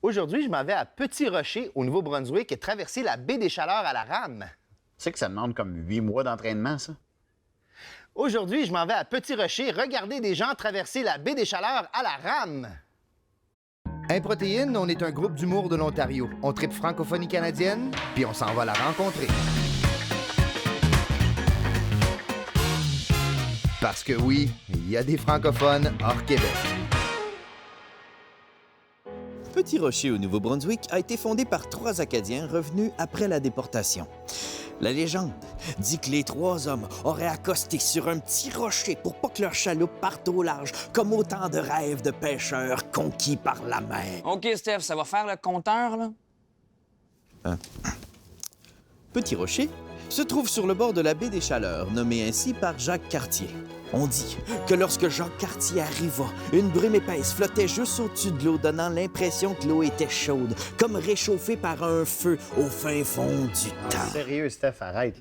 Aujourd'hui, je m'en vais à Petit Rocher, au Nouveau-Brunswick, et traverser la baie des Chaleurs à la rame. Tu sais que ça demande comme 8 mois d'entraînement, ça? Aujourd'hui, je m'en vais à Petit Rocher regarder des gens traverser la baie des Chaleurs à la rame. Improtéine, on est un groupe d'humour de l'Ontario. On tripe francophonie canadienne, puis on s'en va la rencontrer. Parce que oui, il y a des francophones hors Québec. Petit Rocher au Nouveau-Brunswick a été fondé par 3 Acadiens revenus après la déportation. La légende dit que les 3 hommes auraient accosté sur un petit rocher pour pas que leur chaloupe parte au large, comme autant de rêves de pêcheurs conquis par la mer. OK, Steph, ça va faire le compteur, là? Petit Rocher se trouve sur le bord de la baie des Chaleurs, nommée ainsi par Jacques Cartier. On dit que lorsque Jacques Cartier arriva, une brume épaisse flottait juste au-dessus de l'eau, donnant l'impression que l'eau était chaude, comme réchauffée par un feu au fin fond du temps. Sérieux, Steph, arrête.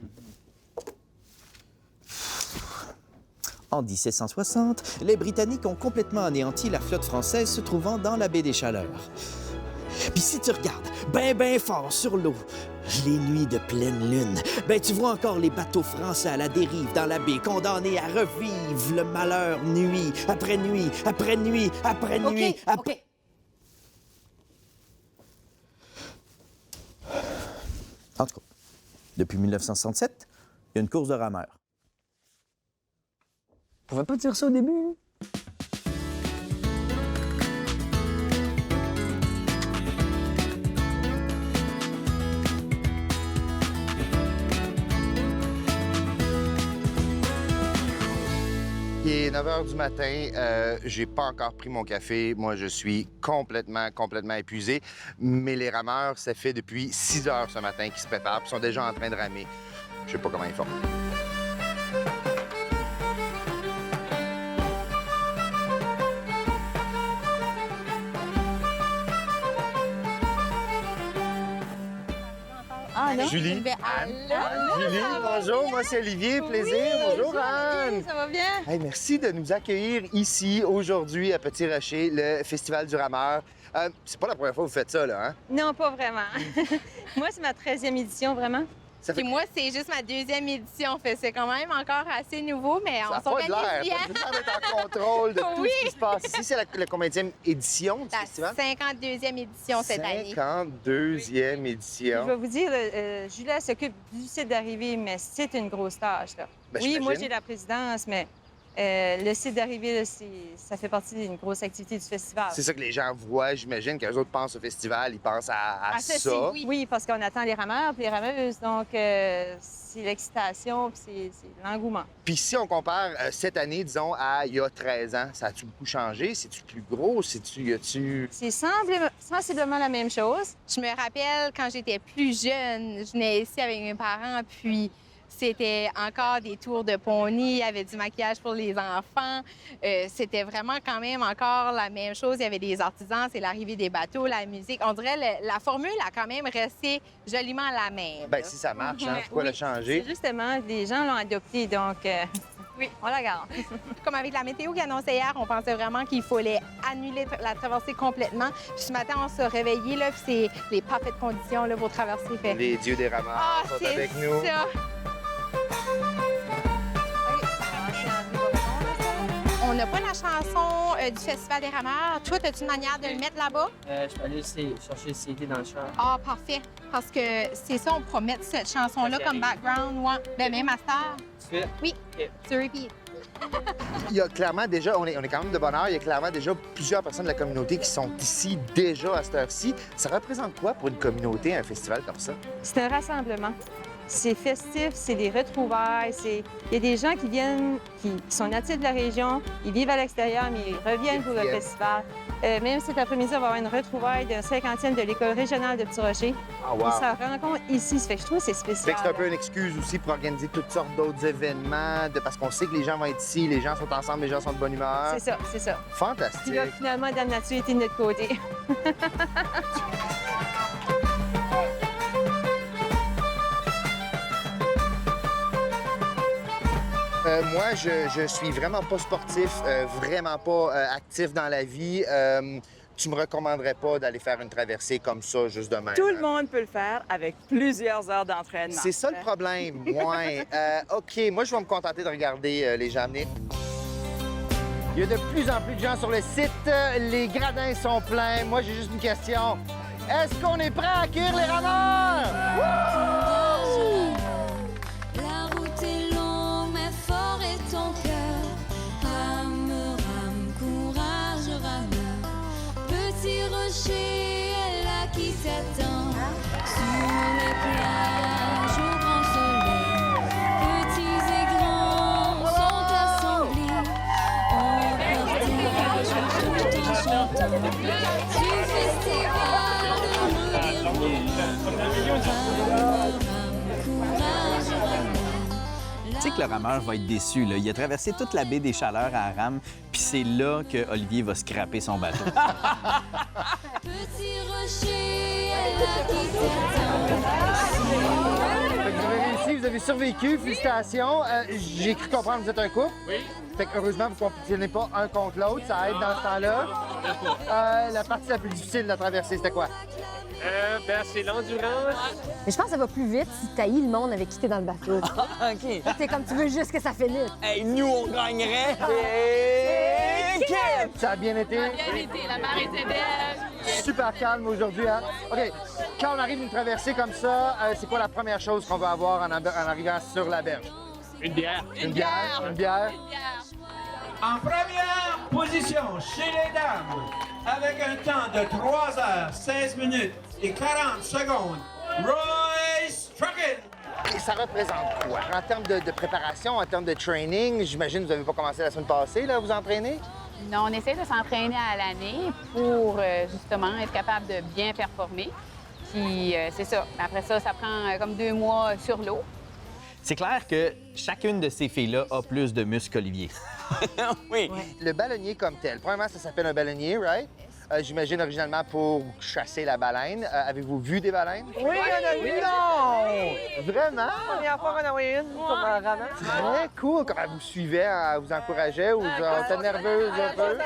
En 1760, les Britanniques ont complètement anéanti la flotte française se trouvant dans la baie des Chaleurs. Puis si tu regardes ben fort sur l'eau, les nuits de pleine lune, tu vois encore les bateaux français à la dérive dans la baie, condamnés à revivre le malheur nuit après nuit, après nuit, après nuit. OK. En tout cas, depuis 1967, il y a une course de rameurs. On pouvait pas dire ça au début, hein? Il est 9 h du matin, j'ai pas encore pris mon café. Moi, je suis complètement épuisé. Mais les rameurs, ça fait depuis 6 h ce matin qu'ils se préparent, puis sont déjà en train de ramer. Je sais pas comment ils font. Ah non? Julie. Allô? Julie, Ça va bonjour, bien? moi c'est Olivier, plaisir. Oui, Bonjour Anne. Julie, ça va bien? Hey, merci de nous accueillir ici aujourd'hui à Petit Rocher, le Festival du Rameur. C'est pas la première fois que vous faites ça, là, hein? Non, pas vraiment. Moi, c'est ma 13e édition, vraiment. Ça fait Puis moi, c'est juste ma 2e édition. Fait que c'est quand même encore assez nouveau, mais ça on a pas de l'air. s'organise bien. T'as l'air d'être en contrôle de tout Oui. ce qui se passe ici. C'est la combienième édition du La festival? 52e édition cette année. 52e Je édition. vais vous dire, Julia s'occupe du site d'arrivée, mais c'est une grosse tâche, là. Ben, Oui, moi, j'imagine. j'ai la présidence, mais le site d'arrivée, là, ça fait partie d'une grosse activité du festival. C'est ça que les gens voient, j'imagine, qu'eux autres pensent au festival, ils pensent à Ah, ça, ça. c'est oui. Oui, parce qu'on attend les rameurs puis les rameuses, donc c'est l'excitation puis c'est l'engouement. Puis si on compare cette année, disons, à il y a 13 ans, ça a-tu beaucoup changé? C'est-tu plus gros? Y a-tu... C'est sensiblement la même chose. Je me rappelle quand j'étais plus jeune, je venais ici avec mes parents, puis c'était encore des tours de pony, il y avait du maquillage pour les enfants. C'était vraiment quand même encore la même chose. Il y avait des artisans, c'est l'arrivée des bateaux, la musique. On dirait la formule a quand même resté joliment la même. Ben si ça marche, hein? Pourquoi Oui, le changer? c'est justement, les gens l'ont adopté, donc Oui. on la garde. Comme avec la météo qui annonçait hier, on pensait vraiment qu'il fallait annuler la traversée complètement. Puis ce matin, on s'est réveillés, là, puis c'est les parfaites conditions là, pour traverser. Fait... Les dieux des rameurs Ah, sont c'est avec nous. ça! On n'a pas la chanson du Festival des rameurs. Toi, as-tu une manière de le mettre là-bas? Je vais aller chercher le CD dans le char. Ah, parfait. Parce que c'est ça, on promet cette chanson-là comme background. Ouais. Ben, même à Star. Tu fais? Oui, OK. tu repeat. Il y a clairement déjà, on est quand même de bonne heure, il y a clairement déjà plusieurs personnes de la communauté qui sont ici déjà à cette heure-ci. Ça représente quoi pour une communauté, un festival comme ça? C'est un rassemblement. C'est festif, c'est des retrouvailles. Il y a des gens qui viennent, qui sont natifs de la région, ils vivent à l'extérieur, mais ils reviennent pour le festival. Même cet après-midi, on va avoir une retrouvaille d'un 50e de l'École régionale de Petit Rocher. Ah, wow! Ils se rencontrent ici. Ça fait que je trouve que c'est Fait spécial. que c'est un peu une excuse aussi pour organiser toutes sortes d'autres événements, parce qu'on sait que les gens vont être ici, les gens sont ensemble, les gens sont de bonne humeur. C'est ça, c'est ça. Puis Fantastique! là, finalement, Dame Nature était de notre côté. Moi, je suis vraiment pas sportif, vraiment pas actif dans la vie. tu me recommanderais pas d'aller faire une traversée comme ça, juste demain. Tout le monde peut le faire avec plusieurs heures d'entraînement. C'est ça le problème, ouais. OK, moi, je vais me contenter de regarder les gens venir. Il y a de plus en plus de gens sur le site. Les gradins sont pleins. Moi, j'ai juste une question. Est-ce qu'on est prêt à accueillir les rameurs? Wouhou! La route est longue, mais fort est ton cœur. Rame, rame, courage, rameur. Petit rocher est là qui t'attend. Sur les plages au grand soleil, petits et grands sont assemblés. On partage tout en chantant. Du festival de Tu sais que le rameur va être déçu, là. Il a traversé toute la baie des Chaleurs à rame, puis c'est là que Olivier va scraper son bateau. Petit rocher est là qui t'attend. Vous avez réussi, vous avez survécu, félicitations. J'ai cru comprendre que vous êtes un couple. Oui. Fait que heureusement, vous ne compétitionnez pas un contre l'autre, ça aide dans ce temps-là. La partie la plus difficile de la traversée, c'était quoi? C'est l'endurance. Mais je pense que ça va plus vite si tu haïs le monde avec qui t'es dans le bateau. OK. C'est comme tu veux juste que ça finisse. Hey, nous, on gagnerait. Ça a bien été? Bien été, la mer était belle. Super calme aujourd'hui, hein? OK. Quand on arrive d'une traversée comme ça, c'est quoi la première chose qu'on va avoir en arrivant sur la berge? Une bière. Une bière? Une bière? En première position chez les dames, avec un temps de 3 heures, 16 minutes et 40 secondes, Royce Trucken. Et ça représente quoi? En termes de préparation, en termes de training, j'imagine que vous n'avez pas commencé la semaine passée, là, à vous entraîner? Non, on essaie de s'entraîner à l'année pour justement être capable de bien performer. Puis c'est ça. Après ça, ça prend comme 2 mois sur l'eau. C'est clair que chacune de ces filles-là a plus de muscles qu'Olivier. Oui. Le ballonnier comme tel, premièrement, ça s'appelle un ballonnier, right? J'imagine originalement pour chasser la baleine. Avez-vous vu des baleines? Oui, on a vu. Non! Vraiment? La première fois qu'on a vu une comme un rameur. Très cool. Comment elle vous suivait, elle vous encourageait ou vous êtes nerveuse un peu?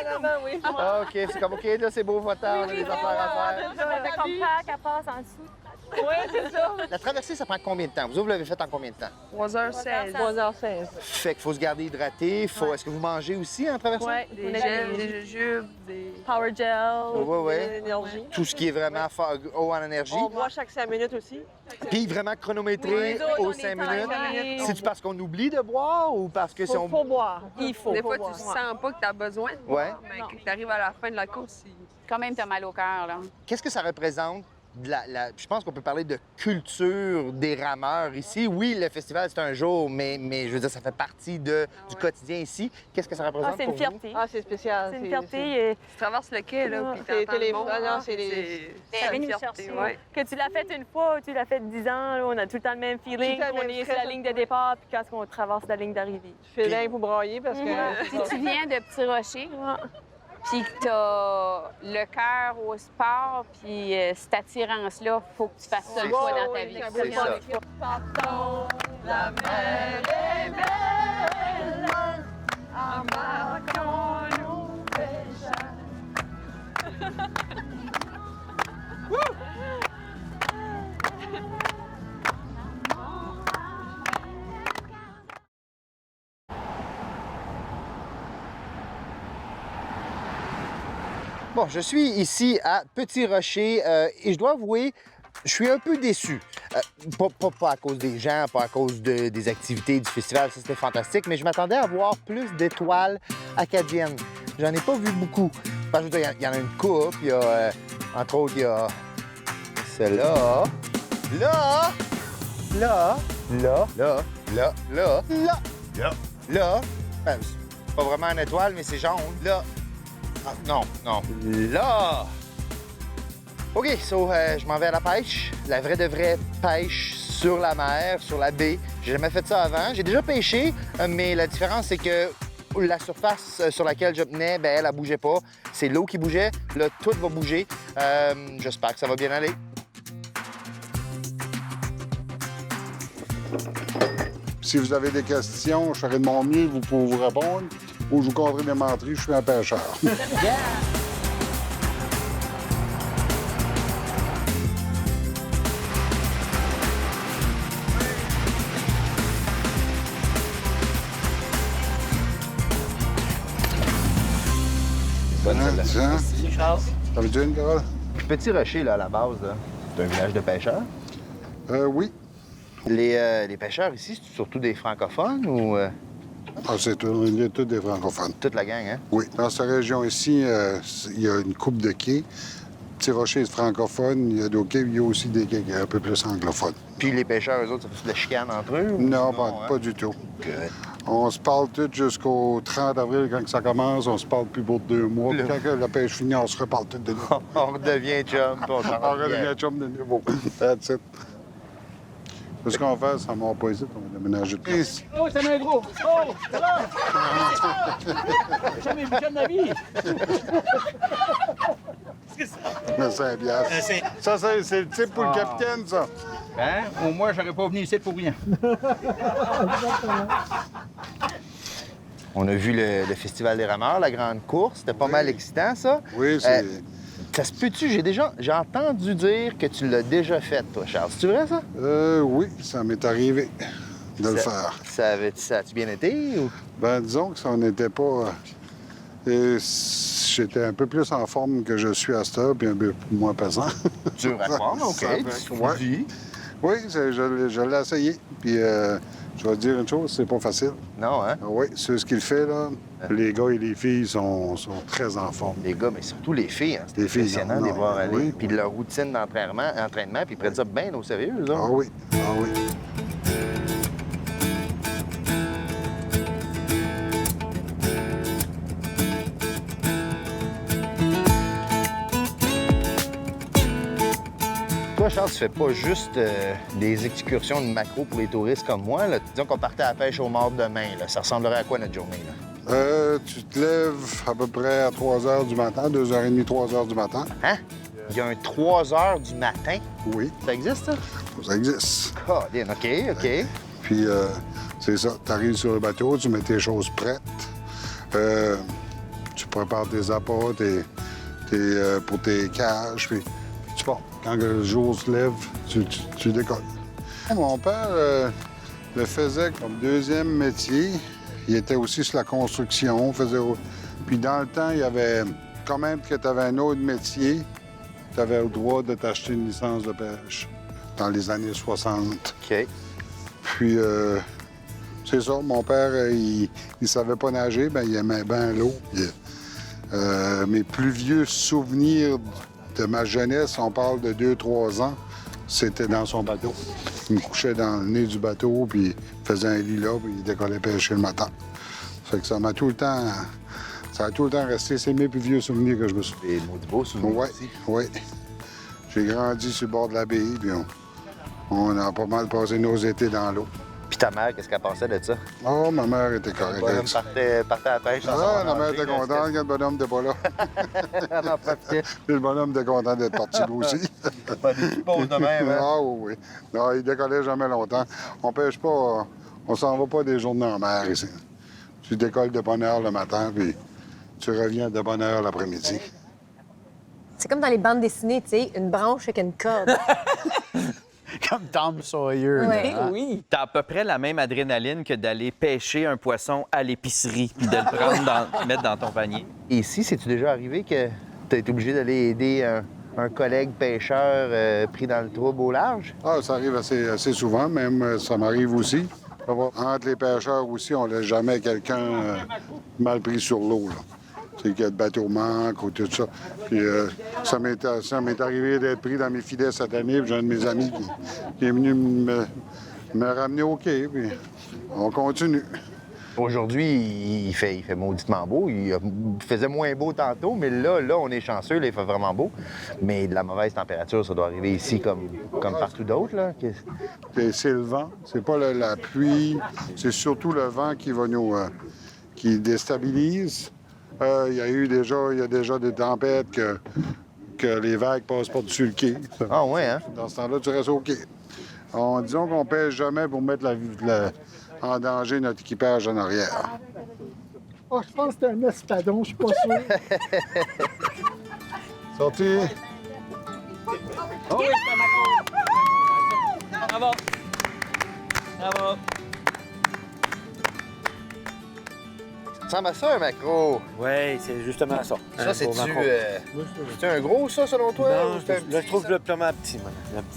Oui. Ah, OK, c'est comme, OK, là, c'est beau, votre temps, on a des affaires à faire. Comme pack, elle passe en dessous. Oui, c'est ça. La traversée, ça prend combien de temps? Vous l'avez fait en combien de temps? 3h16. 3h16. Fait qu'il faut se garder hydraté. Est-ce que vous mangez aussi en traversant? Oui, des gels, des jujubes, des power gel, Oui. de l'énergie. Tout ce qui est vraiment haut en énergie. On boit chaque 5 minutes aussi. Puis vraiment chronométré aux 5 minutes. C'est-tu parce qu'on oublie de boire ou parce que si on... Faut boire. Il faut. Des fois, tu sens pas que tu as besoin de boire, mais quand tu arrives à la fin de la course, Quand même, t'as mal au cœur, là. Qu'est-ce que ça représente? Je pense qu'on peut parler de culture des rameurs ici. Oui, le festival, c'est un jour, mais je veux dire, ça fait partie du quotidien ici. Qu'est-ce que ça représente c'est une pour fierté. Ah, c'est spécial. C'est une fierté. Tu traverses le quai, là, puis C'est t'entends le monde. non, c'est les... C'est une fierté, ouais. Que tu l'as fait une fois ou tu l'as fait 10 ans, là, on a tout le temps le même feeling. On est sur la ligne de départ puis quand on traverse la ligne d'arrivée. Je fais bien pour broyer parce que... Si tu viens de Petit Rocher, puis que t'as le cœur au sport, puis cette attirance-là, faut que tu fasses ça une fois dans ta vie. C'est ça. La mer est belle, embarquons-nous déjà. Bon, je suis ici à Petit Rocher et je dois avouer, je suis un peu déçu. Pas à cause des gens, pas à cause des activités du festival, ça c'était fantastique, mais je m'attendais à voir plus d'étoiles acadiennes. J'en ai pas vu beaucoup. Enfin, je veux dire, il y en a une couple, il y a, entre autres, il y a celle-là, là. Ben, c'est pas vraiment une étoile, mais c'est jaune. Là. Ah, non. Là! OK, je m'en vais à la pêche. La vraie pêche sur la mer, sur la baie. J'ai jamais fait ça avant. J'ai déjà pêché, mais la différence, c'est que la surface sur laquelle je tenais, elle bougeait pas. C'est l'eau qui bougeait. Là, tout va bouger. J'espère que ça va bien aller. Si vous avez des questions, je ferai de mon mieux pour vous répondre. Ou je vous conterai mes menteries, je suis un pêcheur. celle-là. tiens. Merci, Charles. Ça veut dire une, Carole? Puis Petit Rocher, là, à la base, là, c'est un village de pêcheurs. Oui. Les pêcheurs ici, c'est surtout des francophones ou Ah, c'est tout, il y a tous des francophones. toute la gang, hein? Oui. Dans cette région ici, il y a une coupe de quais. Petit Rocher est francophone, il y a d'autres quais, il y a aussi des quais un peu plus anglophones. Puis les pêcheurs, eux autres, ça fait de la chicane entre eux? Ou Non, hein? pas du tout. Good. On se parle tous jusqu'au 30 avril, quand ça commence. On se parle plus pour 2 mois. Puis quand la pêche finit, on se reparle tous de nouveau. On redevient chum, puis on s'en On revient. redevient chum de nouveau. That's it. Ce qu'on va faire, ça mord pas ici, on va déménager de place. Oh, c'est un gros! Oh, ça va? J'ai jamais vu ça de ma vie! Mais c'est un bias. Ça, c'est le type pour le capitaine, ça. Hein? Au moins, j'aurais pas venu ici pour rien. On a vu le Festival des rameurs, la grande course. C'était pas mal excitant, ça. Oui, c'est... Ça se peut-tu? J'ai entendu dire que tu l'as déjà fait, toi, Charles. C'est vrai, ça? Oui, ça m'est arrivé de le faire. Ça a-tu bien été? Ou... Ben, disons que ça n'était pas... J'étais un peu plus en forme que je suis à cette heure, puis un peu moins pesant. Dur à croire, OK. Ouais. Oui, je l'ai essayé. Puis je vais te dire une chose, c'est pas facile. Non, hein? Oui, c'est ce qu'il fait, là. Les gars et les filles sont très en forme. Les gars, mais surtout les filles. Hein? C'est Les filles, impressionnant de les non, voir aller. oui. Puis de leur routine d'entraînement, puis ils prennent ça bien au sérieux, eux autres. Ah oui, ah oui. Toi, Charles, tu fais pas juste des excursions de macro pour les touristes comme moi. Là. Disons qu'on partait à la pêche au mort demain. Là. Ça ressemblerait à quoi notre journée? Là? Tu te lèves à peu près à 3 h du matin, 2h30, 3 h du matin. Hein? Il y a un 3 h du matin? Oui. Ça existe, ça? Ça existe. Colin, OK. Puis, c'est ça. Tu arrives sur le bateau, tu mets tes choses prêtes. Tu prépares tes appâts, pour tes cages, puis tu pars. Quand le jour se lève, tu décolles. Mon père le faisait comme deuxième métier. Il était aussi sur la construction. Puis dans le temps, il y avait quand même que tu avais un autre métier. Tu avais le droit de t'acheter une licence de pêche dans les années 60. OK. Puis, c'est ça, mon père, il savait pas nager, bien, il aimait bien l'eau. Mes plus vieux souvenirs de ma jeunesse, on parle de 2-3 ans, c'était dans son bateau. Il me couchait dans le nez du bateau, puis il faisait un lit là, puis il décollait pêcher le matin. Fait que ça m'a tout le temps... Ça a tout le temps resté. C'est mes plus vieux souvenirs que je me souviens. Des maudits beaux souvenirs aussi. Oui. J'ai grandi sur le bord de la baie, puis on a pas mal passé nos étés dans l'eau. Puis ta mère, qu'est-ce qu'elle pensait de ça? Oh, ma mère était Le correcte. bonhomme partait à la pêche. Ah, ma mère était contente quand le bonhomme n'était pas là. Elle en profitait. Puis le bonhomme était content d'être parti lui aussi. Pas des petites pauses de même, hein? Ah oui. Non, il décollait jamais longtemps. On pêche pas, on s'en va pas des journées en mer ici. Tu décolles de bonne heure le matin, puis tu reviens de bonne heure l'après-midi. C'est comme dans les bandes dessinées, tu sais, une branche avec une corde. Comme Tom Sawyer. Ouais. là, hein? Oui. T'as à peu près la même adrénaline que d'aller pêcher un poisson à l'épicerie puis de le prendre, mettre dans ton panier. Et ici, c'est-tu déjà arrivé que tu as été obligé d'aller aider un collègue pêcheur pris dans le trouble au large? Ah, ça arrive assez souvent, même ça m'arrive aussi. Entre les pêcheurs aussi, on laisse jamais quelqu'un mal pris sur l'eau, là. C'est que le bateau manque ou tout ça. Puis ça m'est arrivé d'être pris dans mes filets cette année, puis j'ai un de mes amis qui est venu me ramener au quai, puis on continue. Aujourd'hui, il fait mauditement beau. Il faisait moins beau tantôt, mais là, on est chanceux, là, il fait vraiment beau. Mais de la mauvaise température, ça doit arriver ici comme partout d'autres, là. C'est le vent, c'est pas la pluie, c'est surtout le vent qui va qui déstabilise. Il y a déjà des tempêtes que les vagues passent par-dessus le quai. Ah ouais, hein? Dans ce temps-là, tu restes au quai. Disons qu'on pêche jamais pour mettre en danger notre équipage en arrière. Oh, je pense que c'est un espadon, je suis pas sûr. Sorti. Oh oui, c'est un macro. Bravo. Bravo. ressemble à ça, un maquereau. Oui, c'est justement ça. Ça, c'est-tu un gros, ça, selon toi? Non, ou c'est un là, je trouve le purement petit, moi.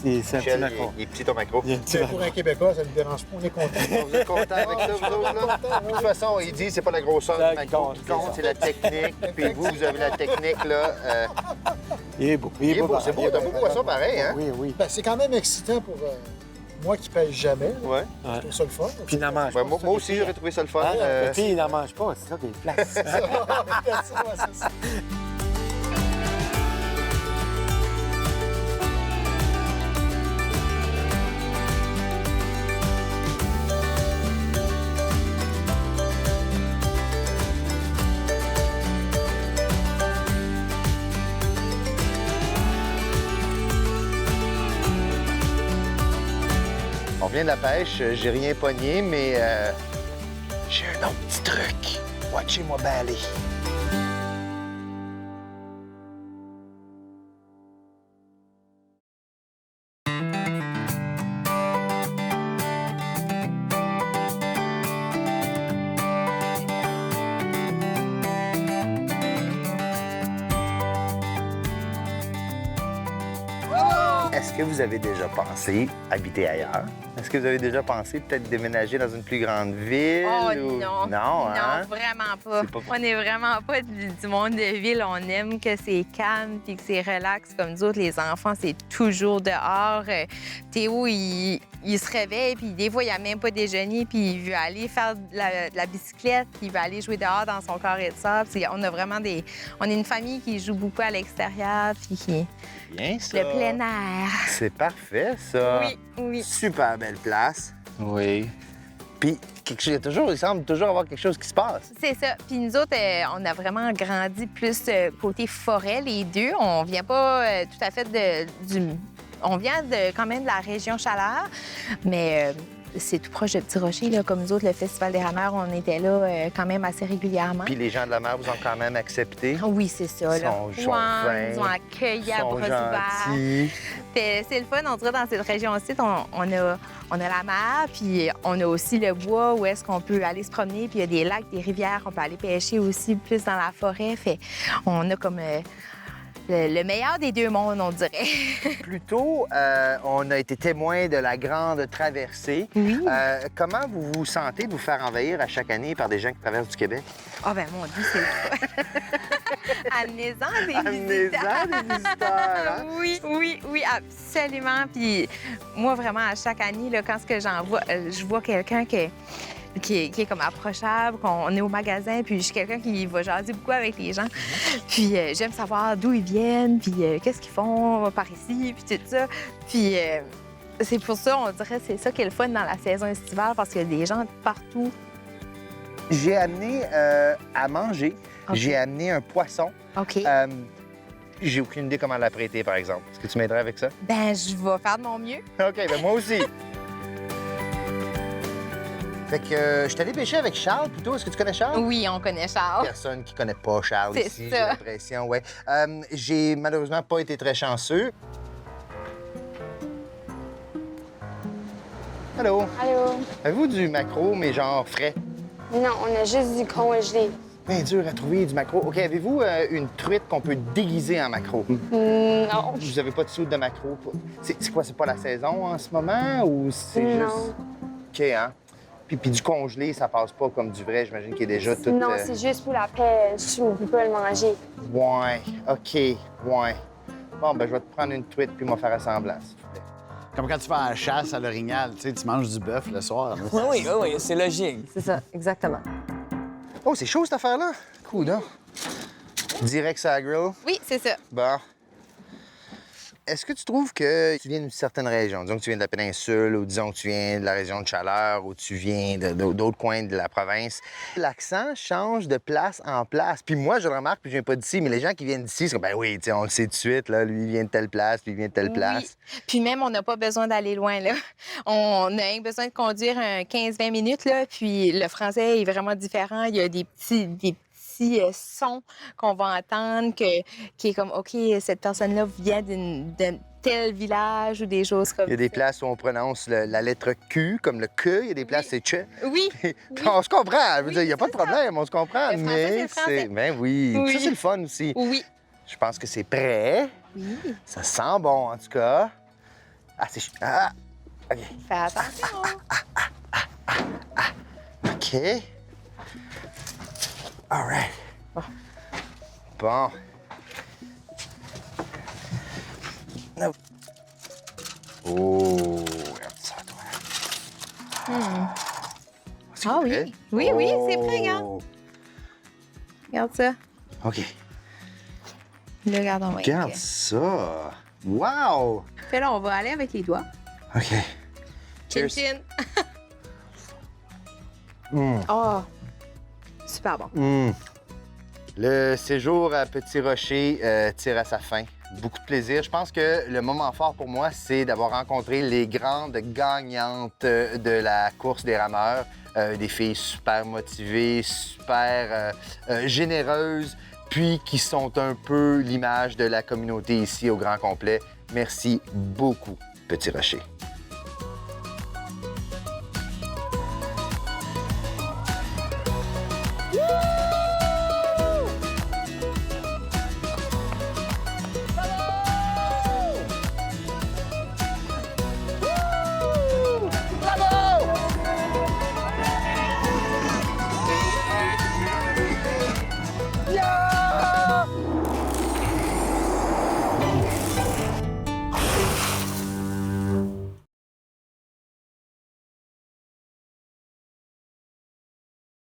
C'est un petit maquereau. Il est petit, ton maquereau. Pour un Québécois, ça ne nous dérange pas, on est content. Vous êtes content avec ça, vous autres, là? De toute façon, il dit c'est pas la grosseur du maquereau qui compte, c'est la technique. Puis vous avez la technique, là. Il est beau. Il est beau, c'est beau. T'as un beau poisson pareil, hein? Oui, oui. Ben, c'est quand même excitant pour moi qui pêche jamais. Ouais. Je trouve ça le fun. Puis il n'en mange Ouais, pas. moi aussi, j'aurais trouvé ça le fun. Le petit, il n'en mange pas. C'est ça qui est place. C'est ça. On vient de la pêche, j'ai rien pogné, mais j'ai un autre petit truc. Watchez-moi bien aller. Est-ce que vous avez déjà pensé habiter ailleurs? Est-ce que vous avez déjà pensé peut-être déménager dans une plus grande ville? Oh ou... non! Non, hein? Non, vraiment pas. C'est pas- On n'est vraiment pas du monde de ville. On aime que c'est calme puis que c'est relax. Comme nous autres, les enfants, c'est toujours dehors. Théo, il se réveille, puis des fois, il n'a même pas déjeuné, puis il veut aller faire de la bicyclette, puis il veut aller jouer dehors dans son carré de sable. On a vraiment On est une famille qui joue beaucoup à l'extérieur, puis qui... Bien, ça. Le plein air. C'est parfait, ça. Oui, oui. Super belle place. Oui. Puis, il semble toujours avoir quelque chose qui se passe. C'est ça. Puis nous autres, on a vraiment grandi plus côté forêt, les deux. On vient pas tout à fait On vient quand même de la région Chaleur, mais c'est tout proche de Petit-Rocher. Là. Comme nous autres, le Festival des rameurs, on était là quand même assez régulièrement. Puis les gens de la mer vous ont quand même accepté. Oui, c'est ça. Là. Ils sont fins, ils ont accueilli à bras ouverts. gentils. C'est le fun, on dirait, dans cette région-ci, on a la mer, puis on a aussi le bois où est-ce qu'on peut aller se promener, puis il y a des lacs, des rivières, on peut aller pêcher aussi plus dans la forêt. Fait on a comme le meilleur des deux mondes, on dirait. Plus tôt, on a été témoin de la grande traversée. Oui. Comment vous vous sentez de vous faire envahir à chaque année par des gens qui traversent du Québec? Ah ben mon Dieu, c'est le fun. Amenez-en des Amenez-en des visiteurs, hein? Oui, absolument. Puis moi, vraiment, à chaque année, là, quand je vois quelqu'un qui est comme approchable, qu'on est au magasin, puis je suis quelqu'un qui va jaser beaucoup avec les gens. Puis j'aime savoir d'où ils viennent, puis qu'est-ce qu'ils font par ici, puis tout ça. Puis c'est pour ça, on dirait, c'est ça qui est le fun dans la saison estivale, parce qu'il y a des gens de partout. J'ai amené à manger. Okay. J'ai amené un poisson. OK. J'ai aucune idée comment l'apprêter, par exemple. Est-ce que tu m'aiderais avec ça? Ben, je vais faire de mon mieux. OK, ben moi aussi. Fait que je suis allé pêcher avec Charles plutôt. Est-ce que tu connais Charles? Oui, on connaît Charles. Personne qui connaît pas Charles C'est ici, ça. j'ai l'impression, ouais. J'ai malheureusement pas été très chanceux. Allô? Allô? Avez-vous du maquereau, mais genre frais? Non, on a juste du congelé. Bien dur à trouver, du maquereau. OK, avez-vous une truite qu'on peut déguiser en maquereau? Non. Vous avez pas de soude de maquereau? C'est quoi, c'est pas la saison en ce moment ou c'est Non. juste... OK, hein? Puis du congelé, ça passe pas comme du vrai, j'imagine qu'il est déjà tout... Non, c'est juste pour la pêche. On peut pas le manger. Ouais, OK, ouais. Bon, ben je vais te prendre une truite puis m'en faire assemblant, s'il vous plaît. Comme quand tu vas à la chasse à l'Orignal, tu sais, tu manges du bœuf le soir. Oui, c'est logique. C'est ça, exactement. Oh, c'est chaud, cette affaire-là? Cool, non? Direct sur la grill? Oui, c'est ça. Bon. Est-ce que tu trouves que tu viens d'une certaine région? Disons que tu viens de la péninsule ou disons que tu viens de la région de Chaleur ou tu viens d'autres coins de la province. L'accent change de place en place. Puis moi, je le remarque, puis je viens pas d'ici, mais les gens qui viennent d'ici, c'est comme, ben oui, tu sais, on le sait tout de suite, là, lui, il vient de telle place, lui, il vient de telle place. Oui. Puis même, on n'a pas besoin d'aller loin, là. On a rien besoin de conduire un 15-20 minutes, là, puis le français est vraiment différent. Il y a des petits petit son qu'on va entendre qui est comme, OK, cette personne-là vient d'un tel village ou des choses comme ça. Il y a des places où on prononce la lettre Q, comme le Q. Il y a des places, c'est Che. Oui. On se comprend. Je veux dire, il n'y a pas de problème, on se comprend. Le français, mais c'est le français. Ben oui. Oui. Ça, c'est le fun aussi. Oui. Je pense que c'est prêt. Oui. Ça sent bon, en tout cas. Ah, c'est... Ah! OK. Fais attention. OK. All right. Bon. No. Oh, regarde ça, toi. C'est Ah prêt? oui. Oui, c'est prêt, regarde. Regarde ça. OK. Là, regarde, on va Regarde ça. Wow! Fait là, on va aller avec les doigts. OK. Chin Cheers. chin. Mm. Oh, super bon. Mm. Le séjour à Petit Rocher tire à sa fin. Beaucoup de plaisir. Je pense que le moment fort pour moi, c'est d'avoir rencontré les grandes gagnantes de la course des rameurs. Des filles super motivées, super généreuses, puis qui sont un peu l'image de la communauté ici au grand complet. Merci beaucoup, Petit Rocher.